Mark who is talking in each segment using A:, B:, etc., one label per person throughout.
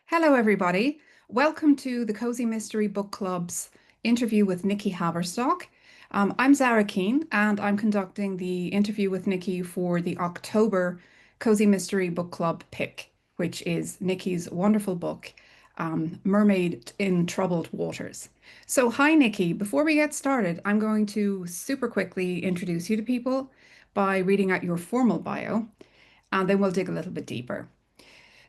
A: Hello, everybody. Welcome to the Cozy Mystery Book Club's interview with Nikki Haverstock. I'm Zara Keane, and I'm conducting the interview with Nikki for the October Cozy Mystery Book Club pick, which is Nikki's wonderful book, Mermaid in Troubled Waters. So, hi, Nikki. Before we get started, I'm going to super quickly introduce you to people by reading out your formal bio, and then we'll dig a little bit deeper.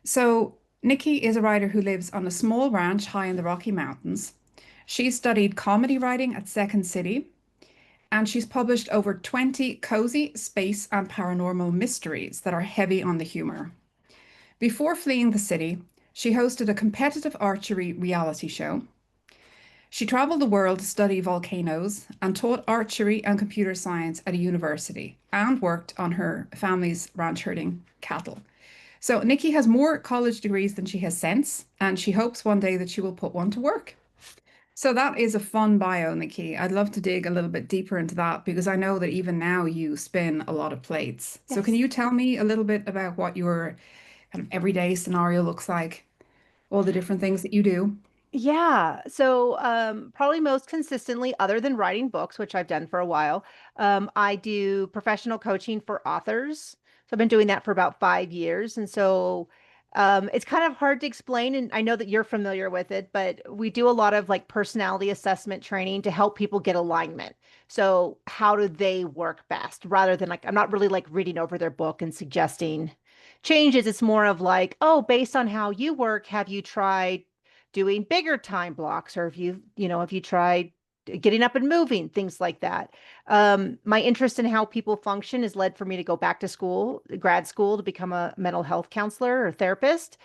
A: So, Nikki is a writer who lives on a small ranch high in the Rocky Mountains. She studied comedy writing at Second City, and she's published over 20 cozy, space, and paranormal mysteries that are heavy on the humor. Before fleeing the city, she hosted a competitive archery reality show. She traveled the world to study volcanoes and taught archery and computer science at a university and worked on her family's ranch herding cattle. So Nikki has more college degrees than she has sense, and she hopes one day that she will put one to work. So that is a fun bio, Nikki. I'd love to dig a little bit deeper into that because I know that even now you spin a lot of plates. So can
B: Yes.
A: you tell me a little bit about what your kind of everyday scenario looks like, all the different things that you do?
B: Yeah. Probably most consistently, other than writing books, which I've done for a while, I do professional coaching for authors. So I've been doing that for about 5 years. It's kind of hard to explain. And I know that you're familiar with it, but we do a lot of like personality assessment training to help people get alignment. So how do they work best rather than like, I'm not really like reading over their book and suggesting changes. It's more of like, oh, based on how you work, have you tried doing bigger time blocks, or if you tried getting up and moving, things like that. My interest in how people function has led for me to go back to school, grad school, to become a mental health counselor or therapist.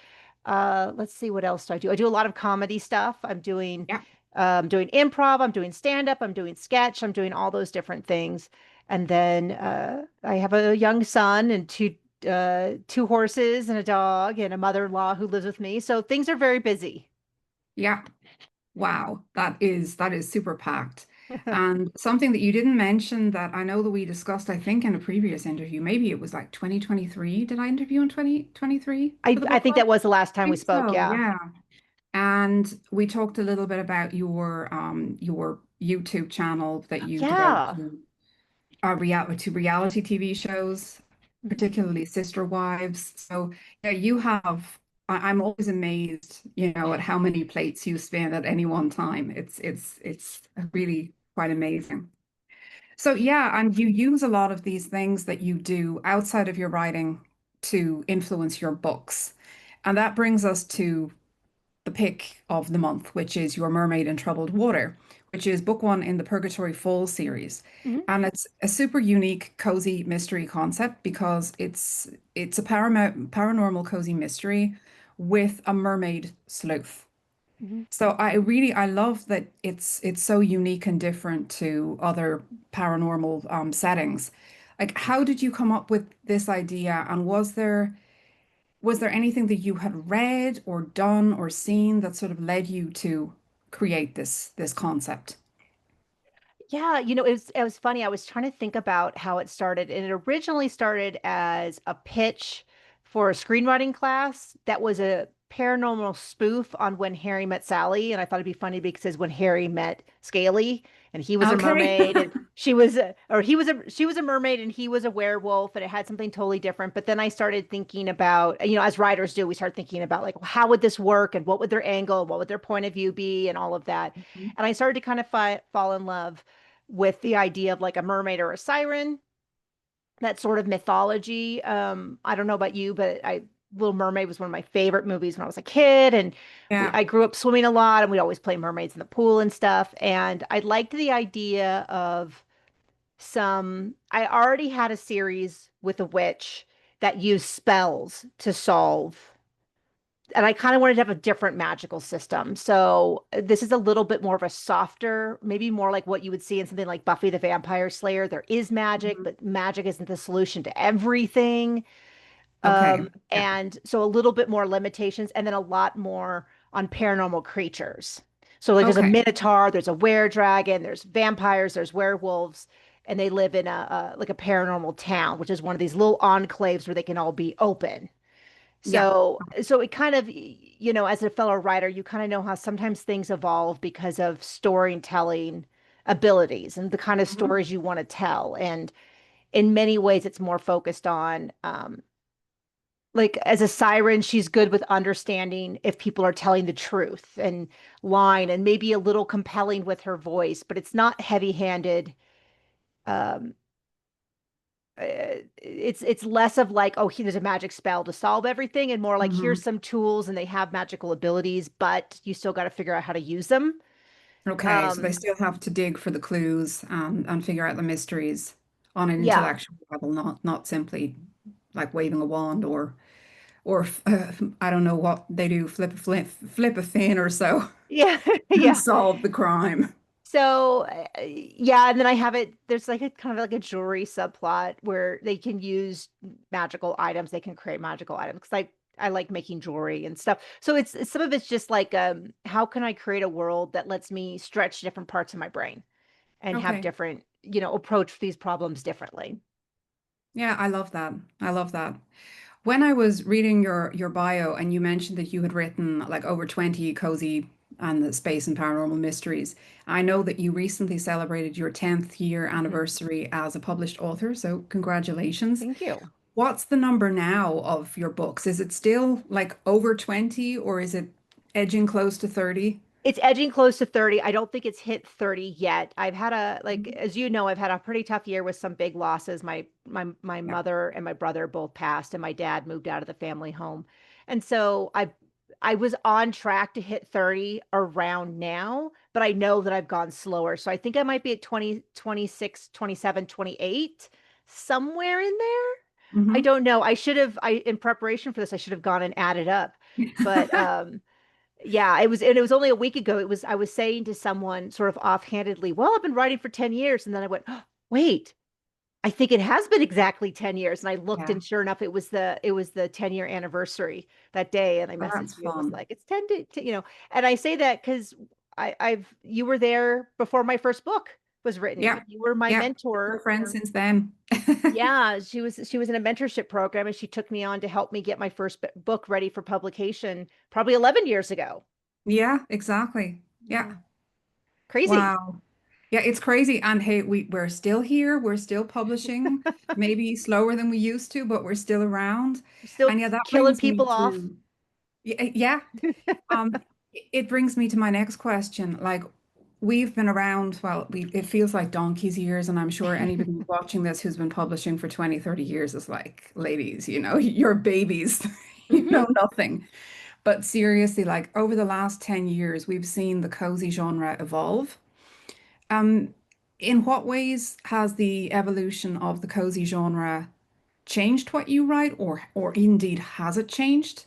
B: Let's see, what else do I do? I do a lot of comedy stuff.
A: Yeah.
B: Doing improv, I'm doing stand up, I'm doing sketch, I'm doing all those different things. And then I have a young son and two horses and a dog and a mother-in-law who lives with me. So things are very busy.
A: Yeah. Wow, that is super packed. And something that you didn't mention that I know that we discussed, I think, in a previous interview, maybe it was like 2023. Did I interview in 2023 for the
B: I
A: book
B: think
A: club?
B: that was the last
A: I
B: time we
A: think
B: spoke.
A: so,
B: Yeah.
A: yeah. And we talked a little bit about your YouTube channel that you devote
B: Yeah.
A: to reality TV shows,
B: Mhm.
A: particularly Sister Wives. So yeah, you have. I'm always amazed, at how many plates you spin at any one time. It's really quite amazing. So yeah, and you use a lot of these things that you do outside of your writing to influence your books. And that brings us to the pick of the month, which is Your Mermaid in Troubled Water, which is book one in the Purgatory Falls series.
B: Mhm.
A: And it's a super unique cozy mystery concept because it's a paranormal cozy mystery with a mermaid sleuth.
B: Mhm.
A: So I love that it's so unique and different to other paranormal settings. Like, how did you come up with this idea? And was there anything that you had read or done or seen that sort of led you to create this concept?
B: Yeah, it was funny. I was trying to think about how it started, and it originally started as a pitch for a screenwriting class that was a paranormal spoof on When Harry Met Sally, and I thought it'd be funny because when Harry met Scaly, and he was a
A: Okay.
B: mermaid, and she was a, or he was a, she was a mermaid, and he was a werewolf, and it had something totally different. But then I started thinking about, as writers do, we start thinking about like, well, how would this work, and what would their angle, what would their point of view be, and all of that. And I started to kind of fall in love with the idea of like a mermaid or a siren, that sort of mythology. I don't know about you, but Little Mermaid was one of my favorite movies when I was a kid, and
A: Yeah.
B: I grew up swimming a lot, and we'd always play mermaids in the pool and stuff. And I liked the idea of I already had a series with a witch that used spells to solve, and I kind of wanted to have a different magical system. So this is a little bit more of a softer, maybe more like what you would see in something like Buffy the Vampire Slayer. There is magic,
A: Mhm.
B: but magic isn't the solution to everything.
A: Okay. Yeah.
B: And so a little bit more limitations, and then a lot more on paranormal creatures. So like there's a
A: Okay.
B: minotaur, there's a were-dragon, there's vampires, there's werewolves, and they live in a like a paranormal town, which is one of these little enclaves where they can all be open.
A: Yeah.
B: So it kind of, as a fellow writer, you kind of know how sometimes things evolve because of storytelling abilities and the kind of
A: Mhm.
B: stories you want to tell. And in many ways, it's more focused on, like as a siren, she's good with understanding if people are telling the truth and line and maybe a little compelling with her voice, but it's not heavy-handed. Um, it's less of like, oh, here's a magic spell to solve everything, and more like here's
A: Mhm.
B: some tools and they have magical abilities, but you still got to figure out how to use them.
A: Okay, so they
B: Um,
A: still have to dig for the clues and figure out the mysteries on an
B: yeah.
A: intellectual level, not simply like waving a wand or I don't know what they do, flip a fin or so
B: Yeah.
A: and
B: Yeah.
A: solve the crime.
B: So, yeah, and then I have it, there's like a kind of like a jewelry subplot where they can use magical items, they can create magical items because I like making jewelry and stuff. So some of it's just like how can I create a world that lets me stretch different parts of my brain and have
A: Okay.
B: different, approach these problems differently.
A: Yeah, I love that. I love that. When I was reading your bio and you mentioned that you had written like over 20 cozy and the space and paranormal mysteries, I know that you recently celebrated your 10th year
B: Mhm.
A: anniversary as a published author, so congratulations.
B: Thank you.
A: What's the number now of your books? Is it still like over 20 or is it edging close to 30?
B: It's edging close to 30. I don't think it's hit 30 yet. I've had like
A: Mhm.
B: as you know, I've had a pretty tough year with some big losses. My
A: Yeah.
B: mother and my brother both passed and my dad moved out of the family home. And so I was on track to hit 30 around now, but I know that I've gone slower. So I think I might be at 20, 26, 27, 28, somewhere in there. I
A: Hmm.
B: don't know. I in preparation for this, I should have gone and added up. But yeah, and it was only a week ago. I was saying to someone sort of offhandedly, well, I've been writing for 10 years. And then I went, oh, wait, I think it has been exactly 10 years. And I looked
A: Yeah.
B: and sure enough, it was the 10-year anniversary that day. And I
A: Oh, that's
B: messaged you and was
A: fun.
B: like, it's 10 and I say that because you were there before my first book was written.
A: Yeah.
B: You were my
A: Yeah. We're
B: mentor.
A: friends since then.
B: Yeah, she was in a mentorship program and she took me on to help me get my first book ready for publication probably 11 years ago.
A: Yeah, exactly. Yeah.
B: Yeah. Crazy.
A: Wow. Yeah, it's crazy. And hey, we're still here. We're still publishing, maybe slower than we used to, but we're still around.
B: Still
A: And yeah, that
B: killing
A: brings me
B: people off.
A: to yeah. It brings me to my next question. Like we've been around, well, it feels like donkey's years, and I'm sure anybody watching this who's been publishing for 20, 30 years is like, ladies, you're babies. You
B: Hmm.
A: know nothing. But seriously, like over the last 10 years, we've seen the cozy genre evolve. Um, in what ways has the evolution of the cozy genre changed what you write, or indeed has it changed?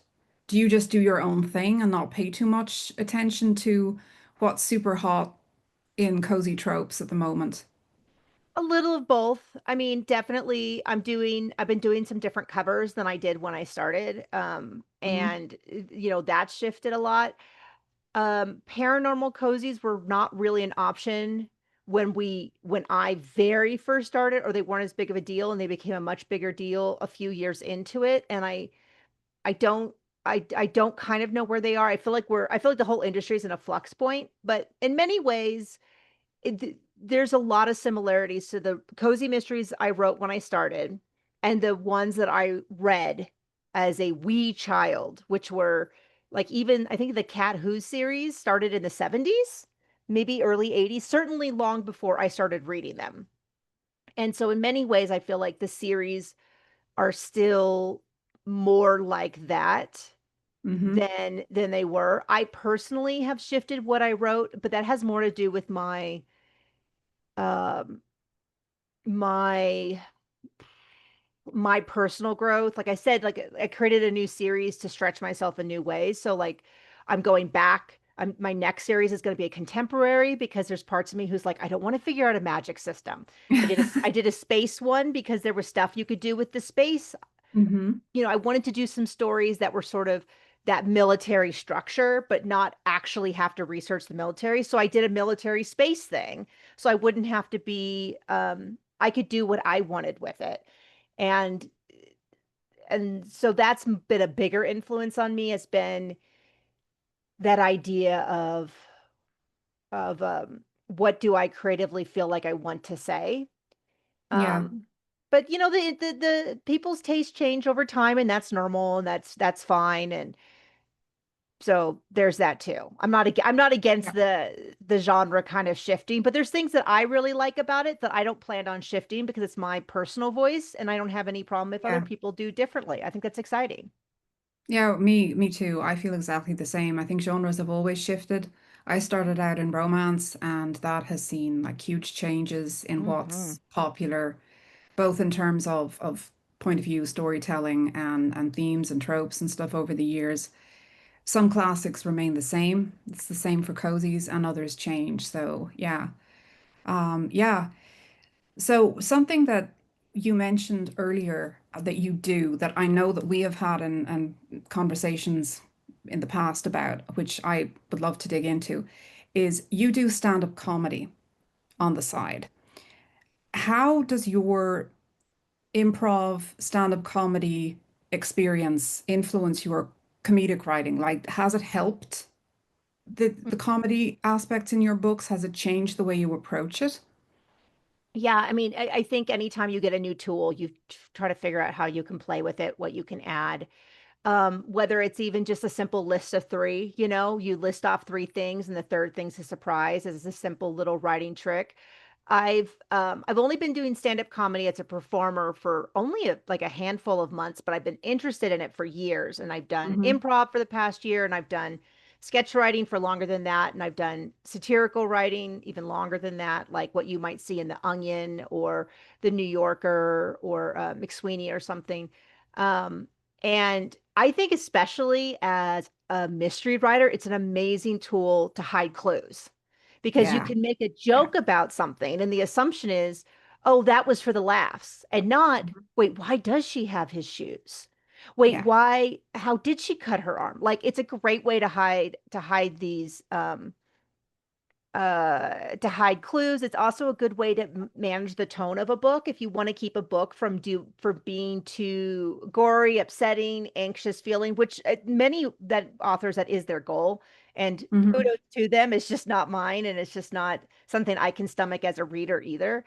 A: Do you just do your own thing and not pay too much attention to what's super hot in cozy tropes at the moment?
B: A little of both. I mean, definitely I've been doing some different covers than I did when I started.
A: Hmm.
B: And that's shifted a lot. Paranormal cozies were not really an option when I very first started, or they weren't as big of a deal, and they became a much bigger deal a few years into it. And I don't I don't kind of know where they are. I feel like the whole industry is in a flux point, but in many ways there's a lot of similarities to the cozy mysteries I wrote when I started and the ones that I read as a wee child, which were like even I think the Cat Who series started in the 70s, maybe early 80s, certainly long before I started reading them. And so in many ways I feel like the series are still more like that
A: Hmm.
B: than they were. I personally have shifted what I wrote, but that has more to do with um my my personal growth. Like I said, like I created a new series to stretch myself in new ways. So like I'm going back. My next series is going to be a contemporary because there's parts of me who's like, I don't want to figure out a magic system. I did a space one because there was stuff you could do with the space.
A: Hmm.
B: I wanted to do some stories that were sort of that military structure, but not actually have to research the military. So I did a military space thing. So I wouldn't have to be, I could do what I wanted with it. And and so that's been a bigger influence on me, has been that idea of what do I creatively feel like I want to say.
A: Yeah.
B: But the people's tastes change over time, and that's normal, and that's fine. And so there's that too. I'm not against
A: Yeah.
B: the genre kind of shifting, but there's things that I really like about it that I don't plan on shifting because it's my personal voice, and I don't have any problem if other
A: Yeah.
B: people do differently. I think that's exciting.
A: Yeah, me too. I feel exactly the same. I think genres have always shifted. I started out in romance, and that has seen like huge changes in
B: Hmm.
A: what's popular, both in terms of point of view storytelling and themes and tropes and stuff over the years. Some classics remain the same. It's the same for cozies, and others change. So yeah. Yeah. So something that you mentioned earlier that you do that I know that we have had in conversations in the past about, which I would love to dig into, is you do stand-up comedy on the side. How does your improv stand-up comedy experience influence your comedic writing? Like, has it helped the comedy aspects in your books? Has it changed the way you approach it?
B: Yeah, I mean, I think anytime you get a new tool, you try to figure out how you can play with it, what you can add. Whether it's even just a simple list of three, you list off three things and the third thing's a surprise as a simple little writing trick. I've only been doing stand-up comedy as a performer for only like a handful of months, but I've been interested in it for years. And I've done
A: Hmm.
B: improv for the past year, and I've done sketch writing for longer than that, and I've done satirical writing even longer than that, like what you might see in The Onion or The New Yorker or McSweeney or something. Um, and I think, especially as a mystery writer, it's an amazing tool to hide clues because you
A: Yeah.
B: can make a
A: Yeah.
B: joke about something. And the assumption is, oh, that was for the laughs, and not,
A: Mhm.
B: wait, why does she have his shoes? Wait,
A: Yeah.
B: why, how did she cut her arm? Like, it's a great way to hide these to hide clues. It's also a good way to manage the tone of a book if you want to keep a book for being too gory, upsetting, anxious feeling, which many that authors, that is their goal. And
A: Hmm.
B: kudos to them. It's just not mine, and it's just not something I can stomach as a reader either.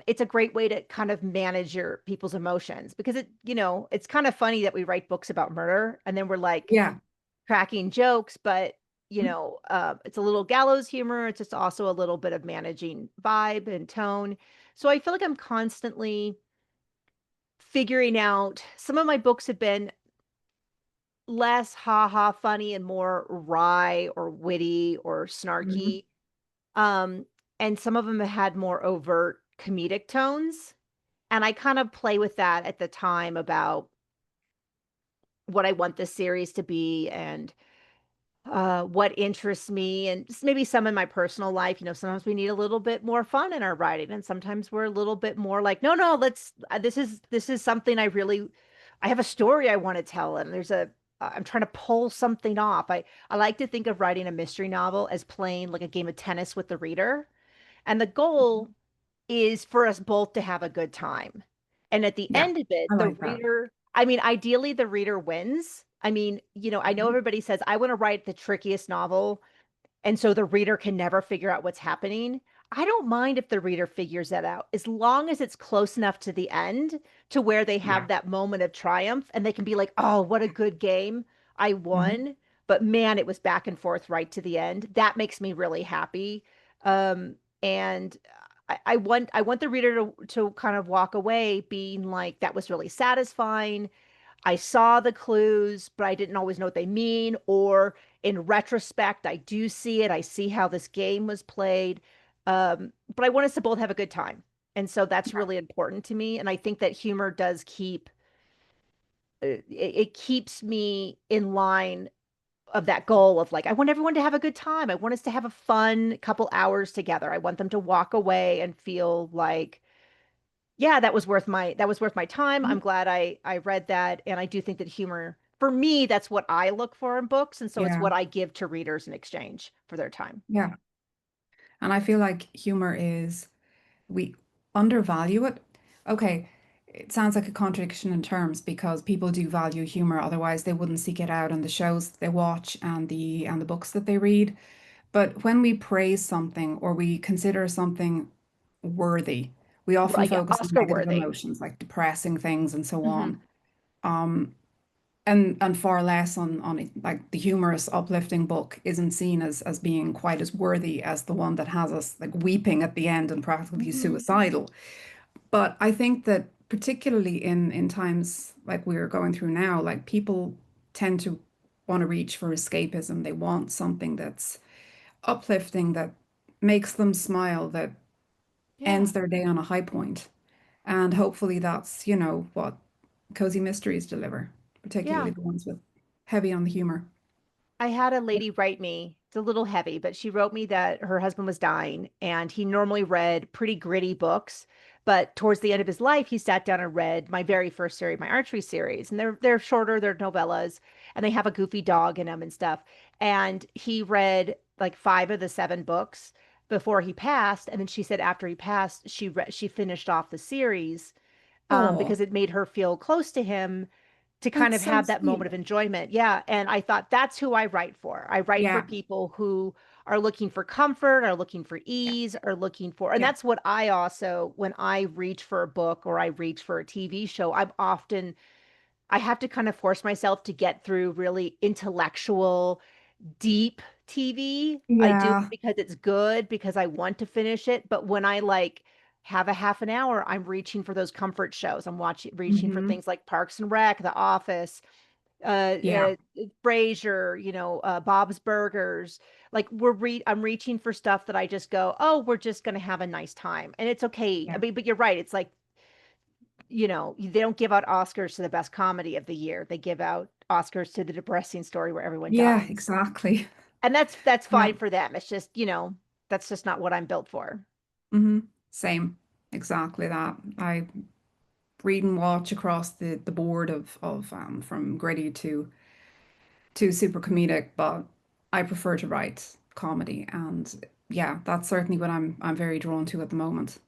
B: It's a great way to kind of manage your people's emotions because it's kind of funny that we write books about murder and then we're like
A: Yeah.
B: cracking jokes, but it's a little gallows humor. It's just also a little bit of managing vibe and tone. So I feel like I'm constantly figuring out. Some of my books have been less ha ha funny and more wry or witty or
A: Hmm.
B: snarky. Um, and some of them have had more overt comedic tones. And I kind of play with that at the time about what I want this series to be and what interests me, and just maybe some in my personal life. Sometimes we need a little bit more fun in our writing, and sometimes we're a little bit more like, no, no, this is something I have a story I want to tell, and I'm trying to pull something off. I like to think of writing a mystery novel as playing like a game of tennis with the reader, and the goal is for us both to have a good time. And at the
A: Yeah.
B: end of it,
A: I
B: the
A: like that.
B: reader, I mean, ideally the reader wins. I mean, I know
A: Mhm.
B: everybody says, I want to write the trickiest novel, and so the reader can never figure out what's happening. I don't mind if the reader figures that out, as long as it's close enough to the end to where they have
A: Yeah.
B: that moment of triumph and they can be like, oh, what a good game. I
A: Hmm.
B: won. But man, it was back and forth right to the end. That makes me really happy. And I want the reader to kind of walk away being like, that was really satisfying. I saw the clues, but I didn't always know what they mean. Or in retrospect, I do see it. I see how this game was played. But I want us to both have a good time. And so that's really important to me. And I think that humor does it keeps me in line of that goal of like, I want everyone to have a good time. I want us to have a fun couple hours together. I want them to walk away and feel like, yeah, that was worth my time.
A: Mhm.
B: I'm glad I read that, and I do think that humor, for me, that's what I look for in books, and so it's
A: Yeah.
B: what I give to readers in exchange for their time.
A: Yeah. And I feel like humor is, we undervalue it. Okay. it sounds like a contradiction in terms because people do value humor, otherwise they wouldn't seek it out in the shows that they watch and the books that they read. But when we praise something or we consider something worthy, we often
B: Right, yeah,
A: focus on
B: Oscar
A: negative
B: worthy.
A: emotions like depressing things and so
B: Hmm.
A: on. Um, and far less on like the humorous, uplifting book isn't seen as being quite as worthy as the one that has us like weeping at the end and practically
B: Hmm.
A: suicidal. But I think that particularly in times like we're going through now, like people tend to want to reach for escapism. They want something that's uplifting, that makes them smile, that
B: Yeah,
A: ends their day on a high point. And hopefully that's, what cozy mysteries deliver,
B: yeah.
A: particularly the ones with heavy on the humor.
B: I had a lady write me, it's a little heavy, but she wrote me that her husband was dying and he normally read pretty gritty books. But towards the end of his life, he sat down and read my very first series, my archery series. And they're shorter, they're novellas, and they have a goofy dog in them and stuff. And he read like five of the seven books before he passed. And then she said after he passed, she finished off the series
A: Oh,
B: because it made her feel close to him to kind
A: that's
B: of
A: so
B: have that moment
A: sweet.
B: of enjoyment. Yeah. And I thought that's who I write for. I write for
A: Yeah,
B: people who are looking for comfort, are looking for
A: yeah,
B: ease, are looking for, and
A: yeah.
B: that's what I also, when I reach for a book or I reach for a TV show, I have to kind of force myself to get through really intellectual, deep TV. I do it
A: Yeah.
B: because it's good, because I want to finish it. But when I like have a half an hour, I'm reaching for those comfort shows. Reaching for
A: Hmm.
B: things like Parks and Rec, The Office,
A: Yeah,
B: Frasier, Bob's Burgers. I'm reaching for stuff that I just go, oh, we're just going to have a nice time. And it's okay. I
A: yeah.
B: mean, but you're right. It's like, they don't give out Oscars to the best comedy of the year. They give out Oscars to the depressing story where everyone
A: Yeah,
B: dies.
A: exactly.
B: And that's
A: Yeah.
B: fine for them. It's just, that's just not what I'm built for.
A: Hmm. Same. Exactly that. I read and watch across the board of from gritty to super comedic, but I prefer to write comedy, and yeah, that's certainly what I'm very drawn to at the moment.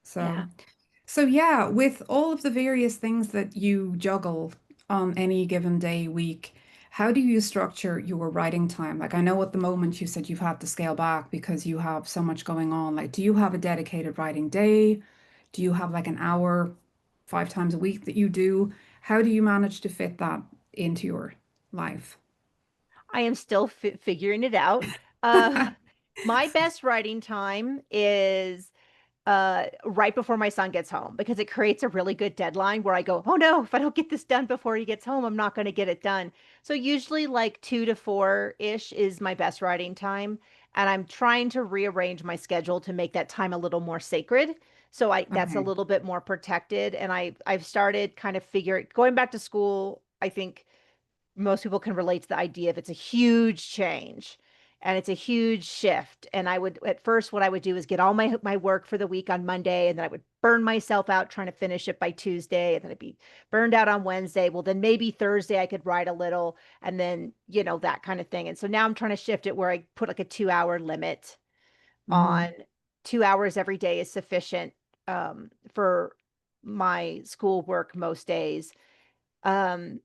A: So,
B: Yeah.
A: so yeah, with all of the various things that you juggle on any given day, week, how do you structure your writing time? Like I know at the moment you said you've had to scale back because you have so much going on. Like, do you have a dedicated writing day? Do you have like an hour, 5 times a week that you do? How do you manage to fit that into your life?
B: I am still figuring it out. Uh, my best writing time is right before my son gets home because it creates a really good deadline where I go, oh no, if I don't get this done before he gets home, I'm not going to get it done. So usually like 2 to 4-ish is my best writing time. And I'm trying to rearrange my schedule to make that time a little more sacred. So that's a
A: Okay.
B: little bit more protected. And I've started kind of going back to school. I think most people can relate to the idea of it's a huge change and it's a huge shift. And I would, at first, what I would do is get all my work for the week on Monday, and then I would burn myself out trying to finish it by Tuesday, and then I'd be burned out on Wednesday. Well, then maybe Thursday I could write a little, and then, that kind of thing. And so now I'm trying to shift it where I put like a 2 hour limit on.
A: Hmm.
B: 2 hours every day is sufficient for my schoolwork most days. Um,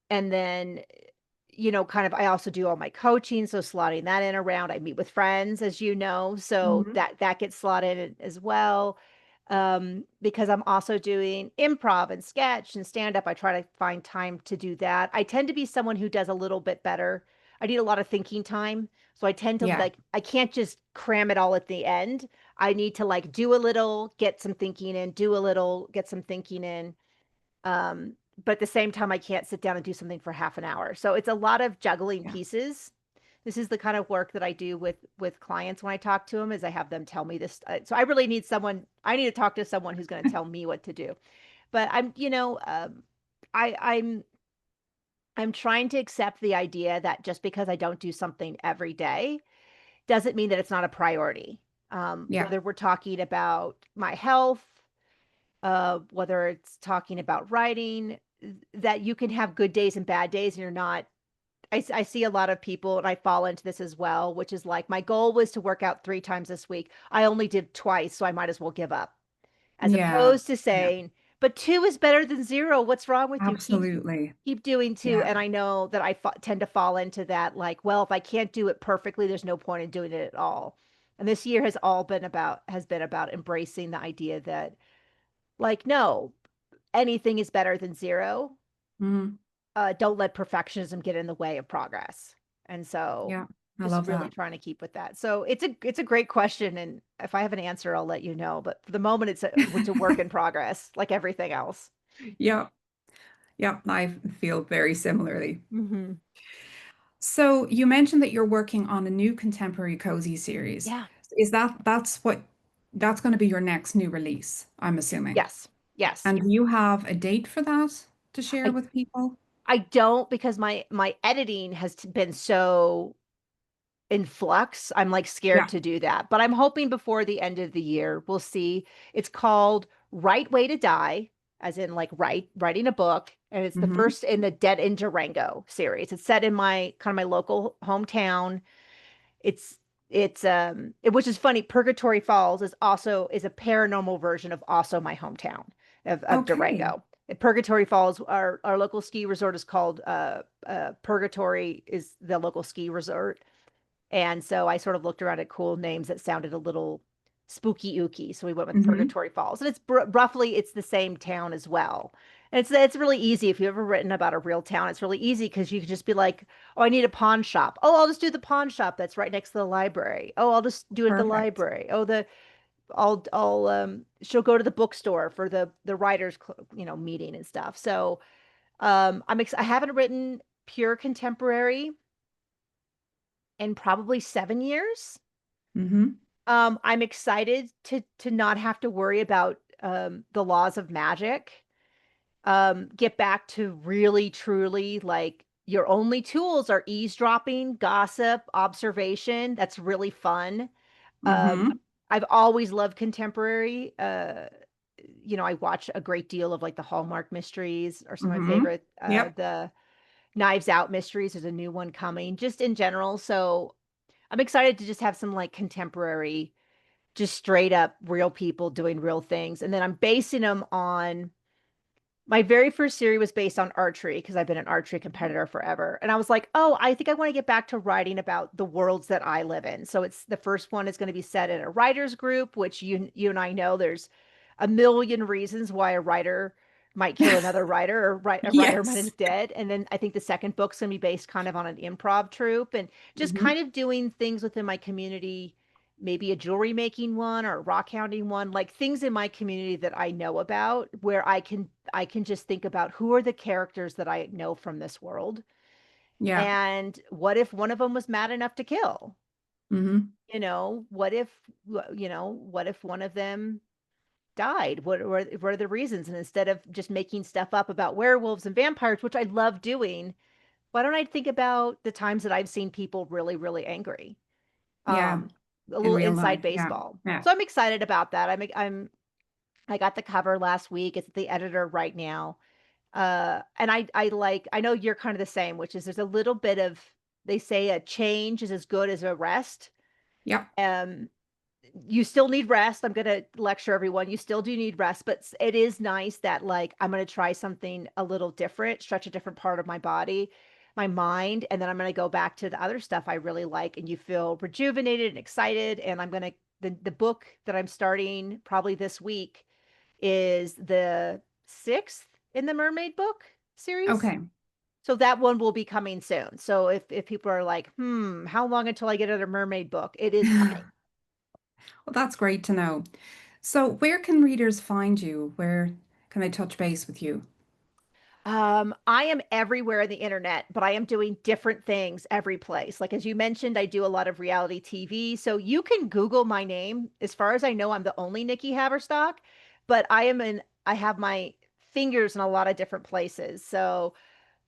B: and then, kind of, I also do all my coaching, so slotting that in around. I meet with friends, as you know, so
A: Hmm.
B: that gets slotted in as well. Because I'm also doing improv and sketch and stand up. I try to find time to do that. I tend to be someone who does a little bit better. I need a lot of thinking time. So I tend to
A: Yeah.
B: like, I can't just cram it all at the end. I need to like do a little, get some thinking in, do a little, get some thinking in. Um, but at the same time, I can't sit down and do something for half an hour. So it's a lot of juggling
A: Yeah.
B: pieces. This is the kind of work that I do with clients when I talk to them, is I have them tell me this. So I really need someone. I need to talk to someone who's going to tell me what to do. But I'm I'm trying to accept the idea that just because I don't do something every day doesn't mean that it's not a priority.
A: Yeah.
B: Whether we're talking about my health, whether it's talking about writing, that you can have good days and bad days, and you're not. I see a lot of people, and I fall into this as well, which is like, my goal was to work out 3 times this week. I only did twice, so I might as well give up. As
A: Yeah.
B: opposed to
A: Yeah.
B: saying, but two is better than zero. What's wrong with you?
A: Absolutely.
B: Keep doing two.
A: Yeah.
B: And I know that tend to fall into that, like, well, if I can't do it perfectly, there's no point in doing it at all. And this year has been about embracing the idea that, like, no, anything is better than zero.
A: Mhm.
B: Don't let perfectionism get in the way of progress. And so
A: Yeah. I
B: just
A: love
B: really
A: that.
B: trying to keep with that. So it's a great question. And if I have an answer, I'll let you know. But for the moment, it's a work in progress, like everything else.
A: Yeah. Yeah. I feel very similarly.
B: Hmm.
A: So you mentioned that you're working on a new contemporary cozy series.
B: Yeah.
A: Is that's going to be your next new release, I'm assuming.
B: Yes. Yes.
A: And do you have a date for that to share
B: I
A: with people?
B: I don't, because my editing has been so in flux. I'm like scared
A: Yeah.
B: to do that. But I'm hoping before the end of the year, we'll see. It's called Right Way to Die, as in like writing a book. And it's the
A: Mm-hmm.
B: first in the Dead in Durango series. It's set in my kind of my local hometown. It's which is funny. Purgatory Falls is a paranormal version of also my hometown of
A: Okay.
B: Durango. Purgatory Falls, our local ski resort is called Purgatory is the local ski resort. And so I sort of looked around at cool names that sounded a little spooky ooky. So we went with
A: Mm-hmm.
B: Purgatory Falls. And roughly it's the same town as well. And it's really easy. If you've ever written about a real town, it's really easy because you could just be like, oh, I need a pawn shop. Oh, I'll just do the pawn shop that's right next to the library. Oh, I'll just do it at the
A: Perfect.
B: library. Oh, the I'll she'll go to the bookstore for the writers meeting and stuff. So I haven't written pure contemporary in probably 7 years.
A: Mm-hmm.
B: I'm excited to not have to worry about the laws of magic. Get back to really truly like your only tools are eavesdropping, gossip, observation. That's really fun. Um,
A: Mm-hmm.
B: I've always loved contemporary. I watch a great deal of like the Hallmark mysteries are some of my
A: Mm-hmm.
B: favorite.
A: Yep.
B: The Knives Out mysteries, there's a new one coming, just in general. So I'm excited to just have some like contemporary, just straight up real people doing real things. And then I'm basing them on my very first series was based on archery because I've been an archery competitor forever. And I was like, oh, I think I want to get back to writing about the worlds that I live in. So it's the first one is going to be set in a writers group, which you and I know there's a million reasons why a writer might kill another writer or a writer might
A: Yes.
B: end up dead. And then I think the second book's going to be based kind of on an improv troupe and just
A: Mm-hmm.
B: kind of doing things within my community, maybe a jewelry making one or a rock hounding one, like things in my community that I know about where I can just think about who are the characters that I know from this world.
A: Yeah.
B: And what if one of them was mad enough to kill?
A: Mm-hmm.
B: What if one of them died? What are the reasons? And instead of just making stuff up about werewolves and vampires, which I love doing, why don't I think about the times that I've seen people really, really angry?
A: Yeah.
B: Um, a
A: In
B: little
A: real
B: inside
A: life. Yeah.
B: baseball.
A: Yeah.
B: So I'm excited about that. I got the cover last week. It's the editor right now. And I know you're kind of the same, which is there's a little bit of, they say a change is as good as a rest.
A: Yep.
B: Um, you still need rest. I'm going to lecture everyone. You still do need rest, but it is nice that like I'm going to try something a little different, stretch a different part of my body, my mind, and then I'm going to go back to the other stuff I really like and you feel rejuvenated and excited and I'm going to the book that I'm starting probably this week is the sixth in the Mermaid book series.
A: Okay.
B: So that one will be coming soon. So if people are like, how long until I get another mermaid book? It is coming.
A: Well, that's great to know. So, where can readers find you? Where can they touch base with you?
B: I am everywhere on the internet, but I am doing different things every place. Like as you mentioned, I do a lot of reality TV. So you can Google my name. As far as I know, I'm the only Nikki Haverstock, but I have my fingers in a lot of different places. So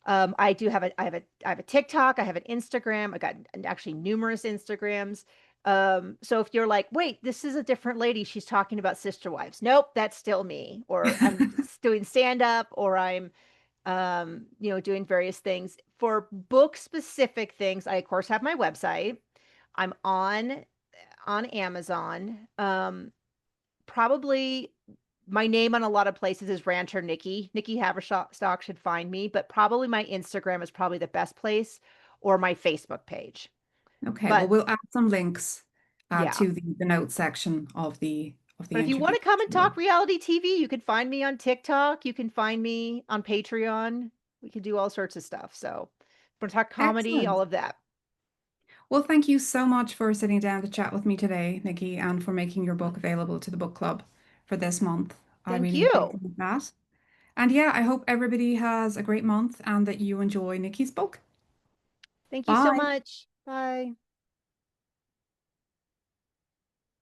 B: I have a TikTok, I have an Instagram, I got actually numerous Instagrams. So if you're like, wait, this is a different lady, she's talking about sister wives. Nope, that's still me. Or I'm doing stand up, or I'm doing various things. For book specific things, I of course have my website. I'm on Amazon. Probably my name on a lot of places is Rancher Nikki. Nikki Haverstock should find me, but probably my Instagram is probably the best place or my Facebook page.
A: Okay, well,
B: But
A: we'll add some links
B: yeah.
A: to the notes section of the
B: But if you want
A: interview.
B: to come and talk reality TV, you can find me on TikTok. You can find me on Patreon. We can do all sorts of stuff. So, if you want to talk comedy,
A: Excellent.
B: all of that.
A: Well, thank you so much for sitting down to chat with me today, Nikki, and for making your book available to the book club for this month. I
B: Thank
A: really
B: you.
A: appreciate that. And yeah, I hope everybody has a great month and that you enjoy Nikki's book.
B: Thank you so
A: Bye.
B: much. Bye.